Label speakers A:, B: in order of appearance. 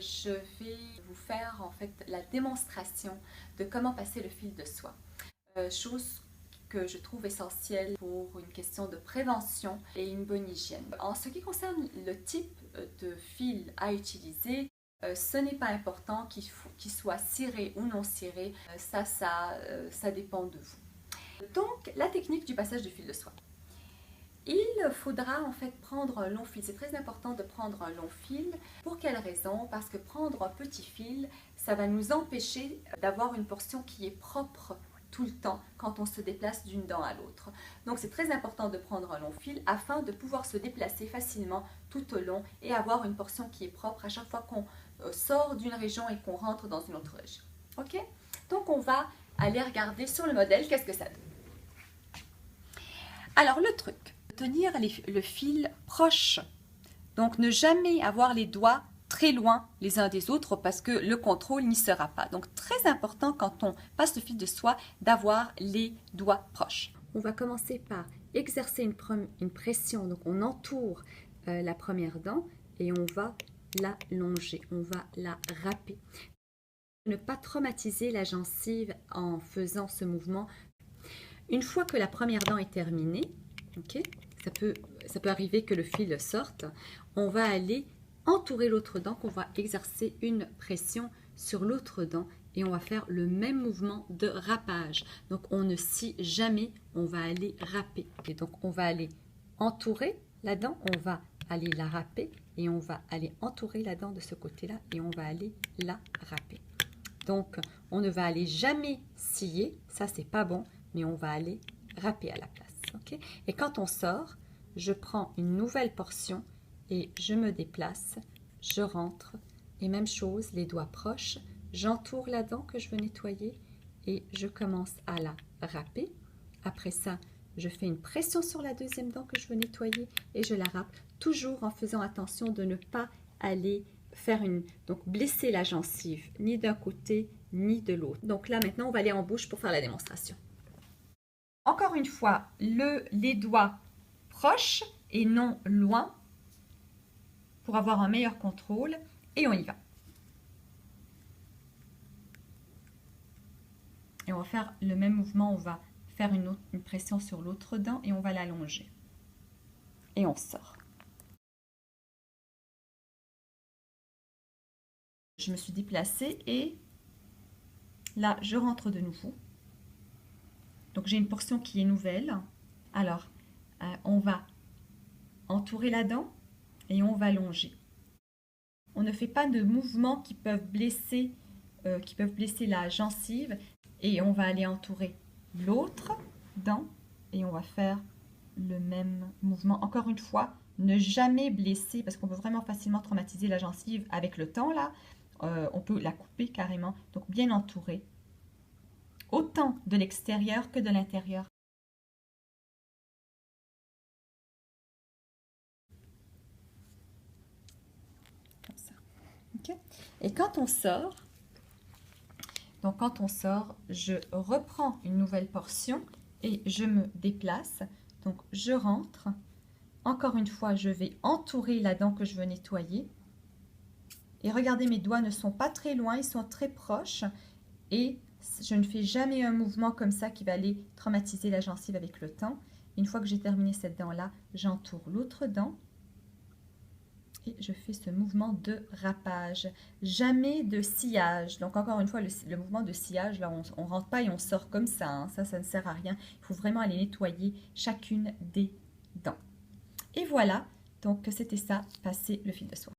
A: Je vais vous faire en fait la démonstration de comment passer le fil de soie. Chose que je trouve essentielle pour une question de prévention et une bonne hygiène. En ce qui concerne le type de fil à utiliser, ce n'est pas important qu'il soit ciré ou non ciré, ça dépend de vous. Donc, la technique du passage du fil de soie. Il faudra en fait prendre un long fil. C'est très important de prendre un long fil. Pour quelle raison? Parce que prendre un petit fil, ça va nous empêcher d'avoir une portion qui est propre tout le temps quand on se déplace d'une dent à l'autre. Donc c'est très important de prendre un long fil afin de pouvoir se déplacer facilement tout au long et avoir une portion qui est propre à chaque fois qu'on sort d'une région et qu'on rentre dans une autre région. Ok? Donc on va aller regarder sur le modèle qu'est-ce que ça donne. Alors le truc, tenir le fil proche, donc ne jamais avoir les doigts très loin les uns des autres parce que le contrôle n'y sera pas. Donc très important quand on passe le fil de soie d'avoir les doigts proches. On va commencer par exercer une pression, donc on entoure la première dent et on va la longer, on va la râper. Ne pas traumatiser la gencive en faisant ce mouvement. Une fois que la première dent est terminée, okay, ça peut arriver que le fil sorte, on va aller entourer l'autre dent, qu'on va exercer une pression sur l'autre dent et on va faire le même mouvement de râpage. Donc on ne scie jamais, on va aller râper. Et donc on va aller entourer la dent, on va aller la râper et on va aller entourer la dent de ce côté-là et on va aller la râper. Donc on ne va aller jamais scier, ça c'est pas bon, mais on va aller râper à la place. Okay? Et quand on sort, je prends une nouvelle portion et je me déplace, je rentre et même chose, les doigts proches, j'entoure la dent que je veux nettoyer et je commence à la râper. Après ça, je fais une pression sur la deuxième dent que je veux nettoyer et je la râpe, toujours en faisant attention de ne pas aller donc blesser la gencive, ni d'un côté ni de l'autre. Donc là maintenant, on va aller en bouche pour faire la démonstration. Encore une fois, les doigts proches et non loin pour avoir un meilleur contrôle et on y va. Et on va faire le même mouvement, on va faire une pression sur l'autre dent et on va l'allonger. Et on sort. Je me suis déplacée et là, je rentre de nouveau. Donc j'ai une portion qui est nouvelle. Alors, on va entourer la dent et on va longer. On ne fait pas de mouvements qui peuvent blesser la gencive et on va aller entourer l'autre dent et on va faire le même mouvement. Encore une fois, ne jamais blesser parce qu'on peut vraiment facilement traumatiser la gencive avec le temps là. On peut la couper carrément. Donc bien entourer, autant de l'extérieur que de l'intérieur. Comme ça. Okay. Et quand on sort, je reprends une nouvelle portion et je me déplace. Donc je rentre. Encore une fois, je vais entourer la dent que je veux nettoyer. Et regardez, mes doigts ne sont pas très loin, ils sont très proches. Et je ne fais jamais un mouvement comme ça qui va aller traumatiser la gencive avec le temps. Une fois que j'ai terminé cette dent-là, j'entoure l'autre dent. Et je fais ce mouvement de râpage. Jamais de sciage. Donc encore une fois, le mouvement de sciage, là, on ne rentre pas et on sort comme ça. Hein. Ça ne sert à rien. Il faut vraiment aller nettoyer chacune des dents. Et voilà, donc c'était ça, passer le fil de soie.